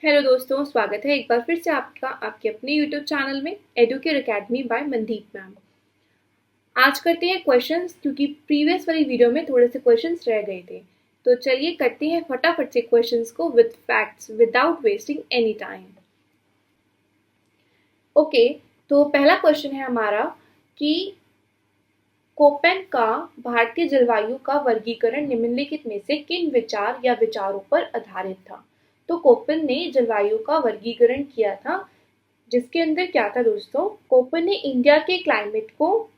Hello दोस्तों, स्वागत है एक बार फिर से आपका आपके अपने यूट्यूब चैनल में Educare Academy by Mandeep ma'am. आज करते हैं क्वेश्चंस, क्योंकि प्रीवियस वाली वीडियो में थोड़े से क्वेश्चंस रह गए थे। तो चलिए करते हैं फटाफट से क्वेश्चंस को with facts without wasting any time. Okay, तो पहला क्वेश्चन है हमारा कि कोपेन का भारतीय जलवायु का वर्गीकरण निम्नलिखित में से किन विचार या विचारों पर आधारित था। तो कोपेन ने जलवायु का वर्गीकरण किया था, जिसके अंदर क्या था दोस्तों, कोपेन ने इंडिया के क्लाइमेट को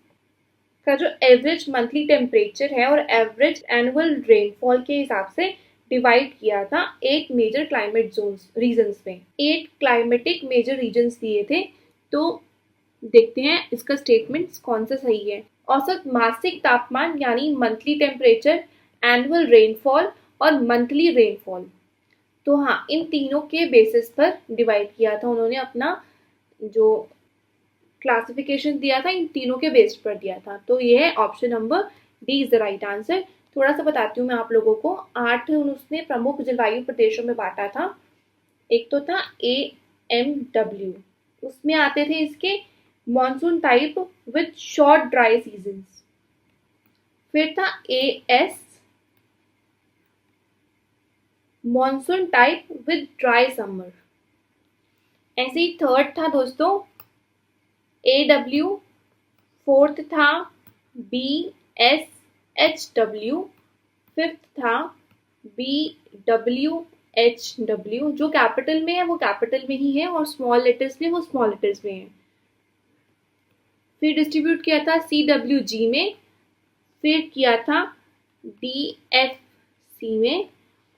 का जो एवरेज मंथली टेम्परेचर है और एवरेज एनुअल रेनफॉल के हिसाब से डिवाइड किया था 8 मेजर क्लाइमेट जोन्स रीजन्स में। 8 क्लाइमेटिक मेजर रीजन्स दिए थे। तो देखते हैं इसका स्टेटमेंट कौन सा सही है। औसत मासिक तापमान यानी मंथली टेम्परेचर, एनुअल रेनफॉल और मंथली रेनफॉल। तो हाँ, इन तीनों के बेसिस पर डिवाइड किया था उन्होंने, अपना जो क्लासिफिकेशन दिया था इन तीनों के बेस्ड पर दिया था। तो ये है option number D is the right answer. थोड़ा सा बताती हूँ मैं आप लोगों को। 8 उसने प्रमुख जलवायु प्रदेशों में बांटा था। एक तो था AMW, उसमें आते थे इसके monsoon type with short dry seasons. फिर था AS, monsoon type with dry summer. ऐसे ही थर्ड था दोस्तों AW, फोर्थ था BSHW, फिफ्थ था BWHW। जो कैपिटल में है वो कैपिटल में ही है और स्मॉल लेटर्स में वो स्मॉल लेटर्स में है। फिर डिस्ट्रीब्यूट किया था CWG में, फिर किया था DFC में,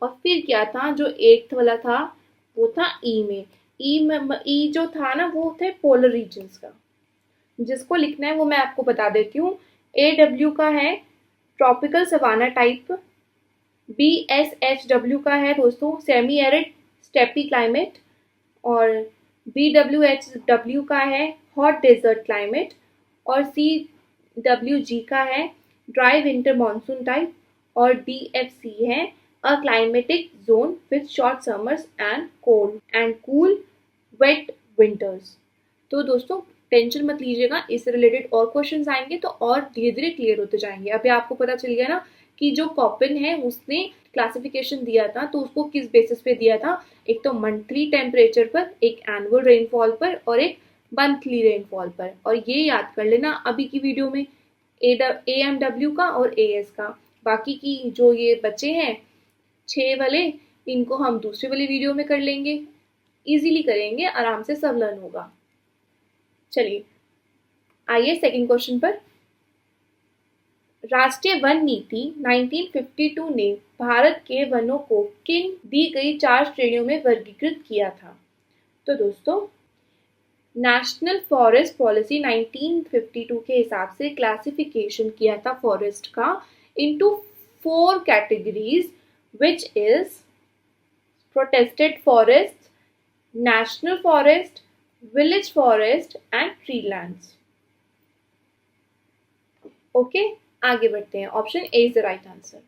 और फिर किया था जो 8th वाला था वो था E में। E जो था ना वो थे पोलर रीजन्स का। जिसको लिखना है वो मैं आपको बता देती हूँ। AW का है ट्रॉपिकल सवाना टाइप, BSHW का है दोस्तों सेमी एरिड स्टेपी क्लाइमेट, और BWHW का है हॉट डेजर्ट क्लाइमेट, और CWG का है ड्राई विंटर मानसून टाइप, और DFC है a climatic zone with short summers and cold and cool wet winters. तो दोस्तों टेंशन मत लीजिएगा, इससे रिलेटेड और क्वेश्चंस आएंगे तो और धीरे धीरे क्लियर होते जाएंगे। अभी आपको पता चल गया ना कि जो कॉपिन है उसने क्लासिफिकेशन दिया था तो उसको किस बेसिस पे दिया था। एक तो मंथली टेम्परेचर पर, एक एनुअल रेनफॉल पर और एक मंथली रेनफॉल पर। और ये याद कर लेना अभी की वीडियो में AMW का और AS का। बाकी की जो ये बचे हैं 6 वाले, इनको हम दूसरे वाली वीडियो में कर लेंगे, इजीली करेंगे, आराम से सब लर्न होगा। चलिए आइए सेकंड क्वेश्चन पर। राष्ट्रीय वन नीति 1952 ने भारत के वनों को किन दी गई 4 श्रेणियों में वर्गीकृत किया था। तो दोस्तों नेशनल फॉरेस्ट पॉलिसी 1952 के हिसाब से क्लासिफिकेशन किया था फॉरेस्ट का into 4 categories, which is protected forest, national forest, village forest and tree lands. Okay, आगे बढ़ते हैं। Option A is the right answer.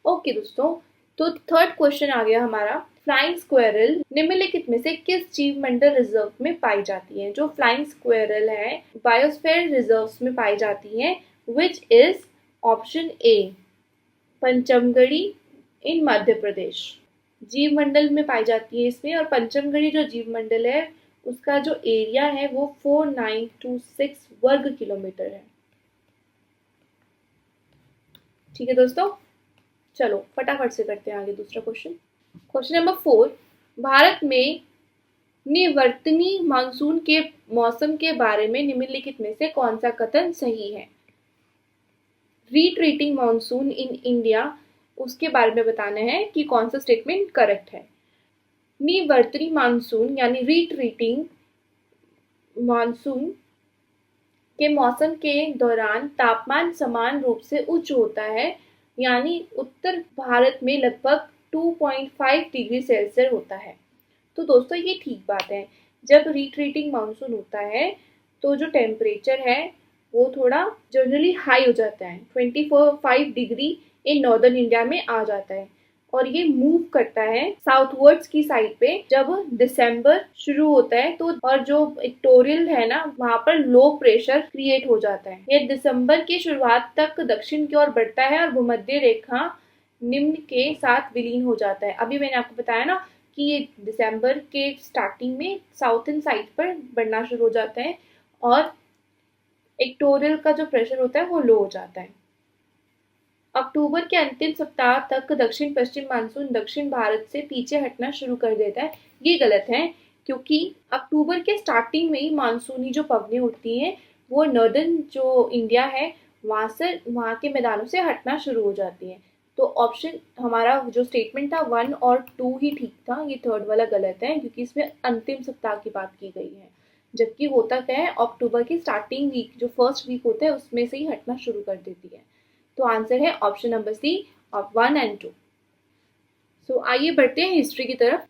Okay दोस्तों, तो थर्ड क्वेश्चन आ गया हमारा। फ्लाइंग स्क्वेरल निम्नलिखित में से किस जीव मंडल रिजर्व में पाई जाती है। जो फ्लाइंग स्क्वेरल है बायोस्फीयर रिजर्व्स में पाई जाती है, विच इज ऑप्शन ए पंचमगढ़ी इन मध्य प्रदेश। जीव मंडल में पाई जाती है इसमें, और पंचमगढ़ी जो जीव मंडल है उसका जो एरिया है वो 4926 वर्ग किलोमीटर है। ठीक है दोस्तों, चलो फटाफट से करते हैं आगे दूसरा क्वेश्चन। क्वेश्चन नंबर 4, भारत में निवर्तनी मानसून के मौसम के बारे में निम्नलिखित में से कौन सा कथन सही है। रिट्रीटिंग मानसून इन इंडिया, उसके बारे में बताना है कि कौन सा स्टेटमेंट करेक्ट है। निवर्तनी मानसून यानी रिट्रीटिंग मानसून के मौसम के दौरान तापमान समान रूप से उच्च होता है, यानी उत्तर भारत में लगभग 2.5 डिग्री सेल्सियस होता है। तो दोस्तों ये ठीक बात है। जब रिट्रीटिंग मानसून होता है तो जो टेम्परेचर है वो थोड़ा जनरली हाई हो जाता है, 25 डिग्री इन नॉर्दर्न इंडिया में आ जाता है। और ये मूव करता है साउथवर्ड्स की साइड पे जब दिसंबर शुरू होता है। तो और जो इक्वेटोरियल है ना, वहां पर लो प्रेशर क्रिएट हो जाता है। ये दिसंबर की शुरुआत तक दक्षिण की ओर बढ़ता है और भूमध्य रेखा निम्न के साथ विलीन हो जाता है। अभी मैंने आपको बताया ना कि ये दिसंबर के स्टार्टिंग में साउथर्न साइड पर बढ़ना शुरू हो जाता है और इक्वेटोरियल का जो प्रेशर होता है वो लो हो जाता है। अक्टूबर के अंतिम सप्ताह तक दक्षिण पश्चिम मानसून दक्षिण भारत से पीछे हटना शुरू कर देता है। ये गलत है, क्योंकि अक्टूबर के स्टार्टिंग में ही मानसूनी जो पवनें उठती हैं वो नॉर्दर्न जो इंडिया है वहां के मैदानों से हटना शुरू हो जाती हैं। तो ऑप्शन हमारा जो स्टेटमेंट था 1 और 2 ही ठीक था, ये थर्ड वाला गलत है क्योंकि इसमें अंतिम सप्ताह की बात की गई है। जबकि होता क्या है, अक्टूबर की स्टार्टिंग वीक जो फर्स्ट वीक होता है उसमें से ही हटना शुरू कर देती है। तो आंसर है option number C of 1 and 2। So आइए बढ़ते हैं हिस्ट्री की तरफ।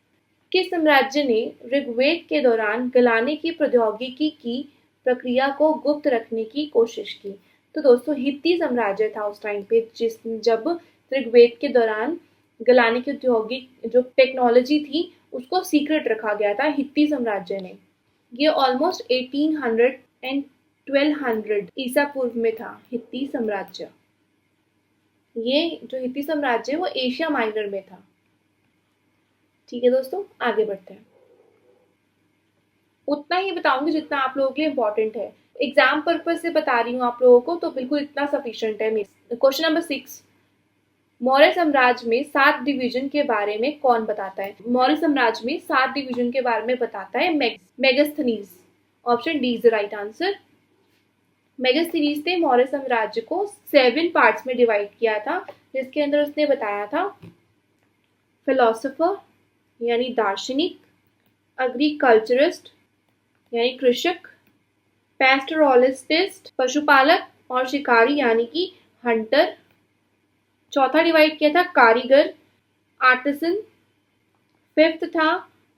किस साम्राज्य ने ऋग्वेद के दौरान गलाने की प्रौद्योगिकी की प्रक्रिया को गुप्त रखने की कोशिश की? तो दोस्तों हित्ती साम्राज्य था उस टाइम पे, जब ऋग्वेद के दौरान गलाने की औद्योगिक जो टेक्नोलॉजी थी उसको सीक्रेट रखा गया था हित्ती साम्राज्य ने। ये ऑलमोस्ट 1800 एंड 1200 ईसा पूर्व में था हित्ती साम्राज्य। ये जो हित्ती साम्राज्य है वो एशिया माइनर में था। ठीक है दोस्तों, आगे बढ़ते हैं। उतना ही बताऊंगी जितना आप लोगों के लिए इम्पोर्टेंट है। एग्जाम पर्पज से बता रही हूँ आप लोगों को, तो बिल्कुल इतना सफिशिएंट है। क्वेश्चन नंबर 6, मौर्य साम्राज्य में 7 डिवीजन के बारे में कौन बताता है? मौर्य साम्राज्य में 7 डिवीजन के बारे में बताता है Megasthenes. Option D is the right answer. Megasthenes ने मौर्य साम्राज्य को 7 पार्ट्स में डिवाइड किया था, जिसके अंदर उसने बताया था फिलोसोफर यानी दार्शनिक, एग्रीकल्चरिस्ट यानी कृषक, पैस्टोरलिस्ट पशुपालक और शिकारी यानी कि हंटर। चौथा डिवाइड किया था कारीगर आर्टिसन। फिफ्थ था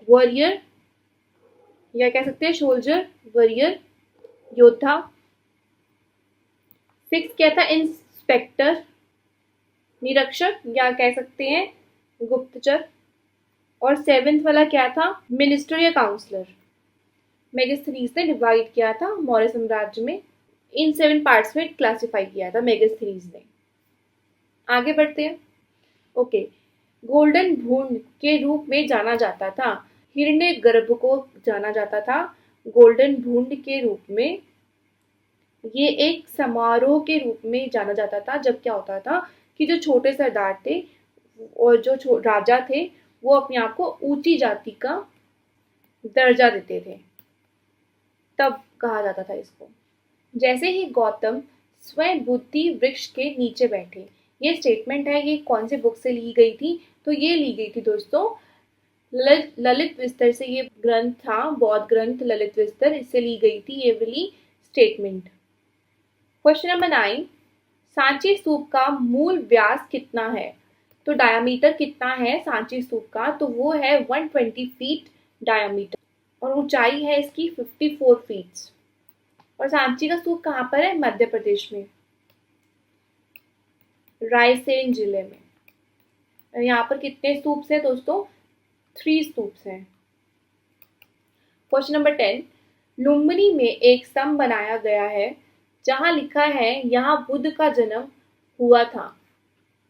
वॉरियर या कह सकते हैं सोल्जर, वॉरियर योद्धा। सिक्स क्या था इंस्पेक्टर निरीक्षक या कह सकते हैं गुप्तचर। और सेवेंथ वाला क्या था मिनिस्टर या काउंसलर। मेगास्थनीज ने डिवाइड किया था मौर्य साम्राज्य में, इन 7 पार्ट्स में क्लासिफाई किया था मेगास्थनीज ने। आगे बढ़ते हैं। ओके, गोल्डन भून के रूप में जाना जाता था, हिरण्यगर्भ को जाना जाता था गोल्डन भून के रूप में। ये एक समारोह के रूप में जाना जाता था जब क्या होता था कि जो छोटे सरदार थे और जो राजा थे वो अपने आप को ऊंची जाति का दर्जा देते थे, तब कहा जाता था इसको। जैसे ही गौतम स्वयं बुद्धि वृक्ष के नीचे बैठे, ये स्टेटमेंट है, ये कौन से बुक से ली गई थी? तो ये ली गई थी दोस्तों ललित विस्तर से। ये ग्रंथ था बौद्ध ग्रंथ ललित विस्तर, इससे ली गई थी ये वाली स्टेटमेंट। क्वेश्चन नंबर 9, सांची स्तूप का मूल व्यास कितना है? तो डायामीटर कितना है सांची स्तूप का? तो वो है 120 फीट डायामीटर और ऊंचाई है इसकी 54 फीट। और सांची का स्तूप कहाँ पर है? मध्य प्रदेश में, रायसेन जिले में। यहाँ पर कितने स्तूप्स हैं दोस्तों? 3 स्तूप्स हैं। क्वेश्चन नंबर 10, लुम्बिनी में एक स्तंभ बनाया गया है जहां लिखा है यहाँ बुद्ध का जन्म हुआ था।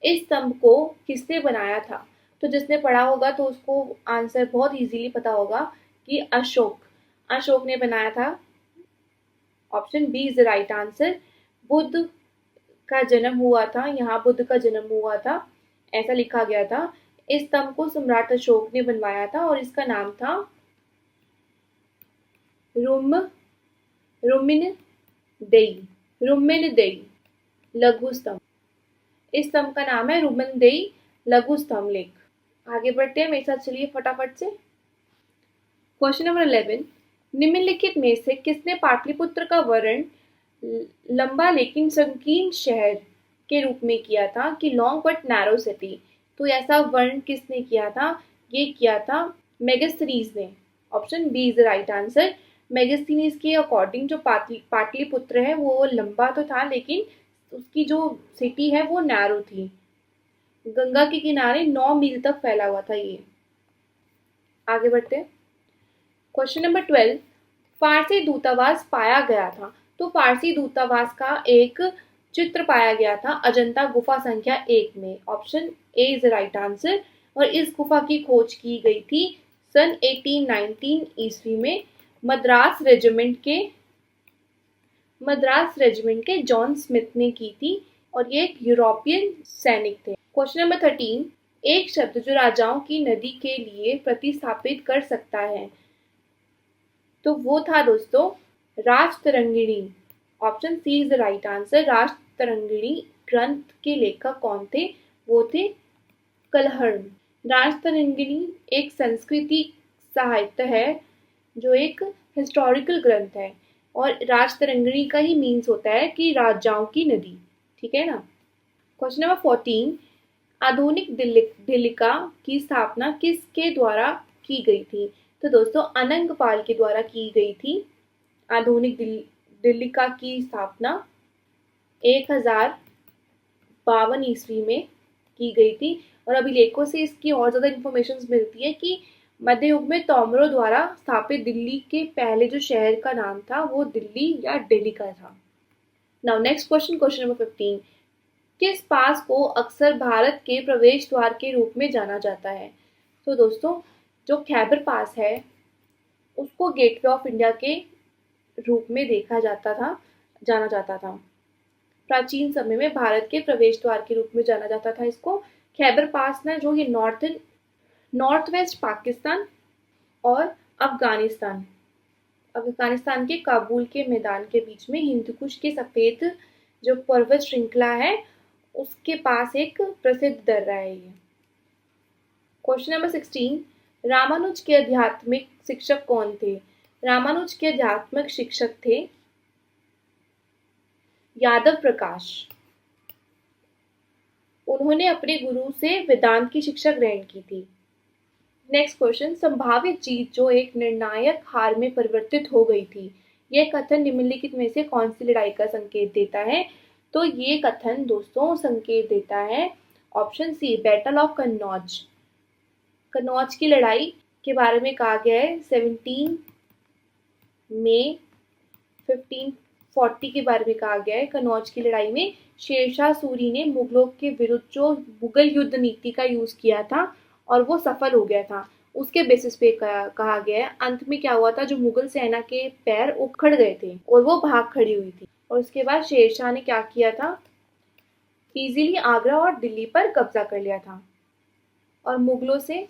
इस स्तंभ को किसने बनाया था? तो जिसने पढ़ा होगा तो उसको आंसर बहुत इजीली पता होगा कि अशोक ने बनाया था। Option B is the right answer. Buddha का जन्म हुआ था, यहाँ बुद्ध का जन्म हुआ था, ऐसा लिखा गया था। इस स्तंभ को सम्राट अशोक ने बनवाया था और इसका नाम था रुम्मिनदेई लघु स्तंभ। इस स्तंभ का नाम है रुम्मिनदेई लघु स्तंभ लेख। आगे बढ़ते हैं मेरे साथ, चलिए फटाफट से। क्वेश्चन नंबर 11, निम्नलिखित में से किसने पाटलिपुत्र का वर्णन लंबा लेकिन संकीर्ण शहर के रूप में किया था कि लॉन्ग बट नैरो सिटी? तो ऐसा वर्णन किसने किया था? ये किया था मेगास्थनीज ने। Option B is the right answer. Megasthenes के अकॉर्डिंग जो पाटलिपुत्र है वो लंबा तो था लेकिन उसकी जो सिटी है वो नैरो थी। गंगा के किनारे 9 मील तक फैला हुआ था ये। आगे बढ़ते हैं। क्वेश्चन नंबर 12, फारसी दूतावास पाया गया था। तो फारसी दूतावास का एक चित्र पाया गया था अजंता गुफा संख्या 1 में। Option A is the right answer. और इस गुफा की खोज की गई थी सन 1819 ईस्वी में मद्रास रेजिमेंट के जॉन स्मिथ ने की थी, और ये एक यूरोपियन सैनिक थे। क्वेश्चन नंबर 13, एक शब्द जो राजाओं की नदी के लिए प्रतिस्थापित कर सकता है, तो वो था दोस्तों Rajatarangini. Option C is the right answer. Rajatarangini ग्रंथ के लेखक कौन थे? वो थे कलहण। राजतरंगिणी एक संस्कृति साहित्य है जो एक हिस्टोरिकल ग्रंथ है, और राजतरंगिणी का ही मीन्स होता है कि राजाओं की नदी। ठीक है ना। क्वेश्चन नंबर 14, आधुनिक दिल्लिका की स्थापना किसके द्वारा की गई थी? तो दोस्तों अनंगपाल के द्वारा की गई थी आधुनिक दिल्लिका की स्थापना 1052 ईस्वी में की गई थी। और अभिलेखों से इसकी और ज्यादा इंफॉर्मेशन मिलती है कि मध्य युग में तोमरों द्वारा स्थापित दिल्ली के पहले जो शहर का नाम था वो दिल्ली या दिल्ली का था। Now next question, question number 15, किस पास को अक्सर भारत के प्रवेश द्वार के रूप में जाना जाता है? तो दोस्तों जो खैबर पास है उसको गेटवे ऑफ इंडिया के रूप में जाना जाता था। प्राचीन समय में भारत के प्रवेश द्वार के रूप में जाना जाता था इसको। खैबर पास ना जो ये नॉर्थ वेस्ट पाकिस्तान और अफगानिस्तान के काबुल के मैदान के बीच में हिंदुकुश के सफेद जो पर्वत श्रृंखला है उसके पास एक प्रसिद्ध दर्रा है ये। क्वेश्चन नंबर 16, रामानुज के आध्यात्मिक शिक्षक कौन थे? रामानुज के आध्यात्मिक शिक्षक थे यादव प्रकाश। उन्होंने अपने गुरु से वेदांत की शिक्षा ग्रहण की थी। नेक्स्ट क्वेश्चन, संभावित जीत जो एक निर्णायक हार में परिवर्तित हो गई थी, यह कथन निम्नलिखित में से कौन सी लड़ाई का संकेत देता है? तो ये कथन दोस्तों संकेत देता है option C battle of Kannauj. Kannauj की लड़ाई के बारे में कहा गया है 17 मई 1540 के बारे में कहा गया है। कन्नौज की लड़ाई में शेरशाह सूरी ने मुगलों के विरुद्ध जो मुगल युद्ध नीति का यूज किया था और वो सफल हो गया था, उसके बेसिस पे कहा गया है। अंत में क्या हुआ था, जो मुगल सेना के पैर उखड़ गए थे और वो भाग खड़ी हुई थी, और उसके बाद शेरशाह ने क्या किया था, इजीली आगरा और दिल्ली पर कब्जा कर लिया था, और मुगलों से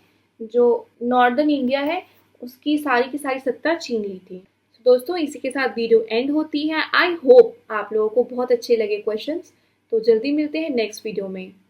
जो नॉर्दर्न इंडिया है उसकी सारी की सारी सत्ता छीन ली थी। दोस्तों इसी के साथ वीडियो एंड होती है। आई होप आप लोगों को बहुत अच्छे लगे क्वेश्चंस। तो जल्दी मिलते हैं नेक्स्ट वीडियो में।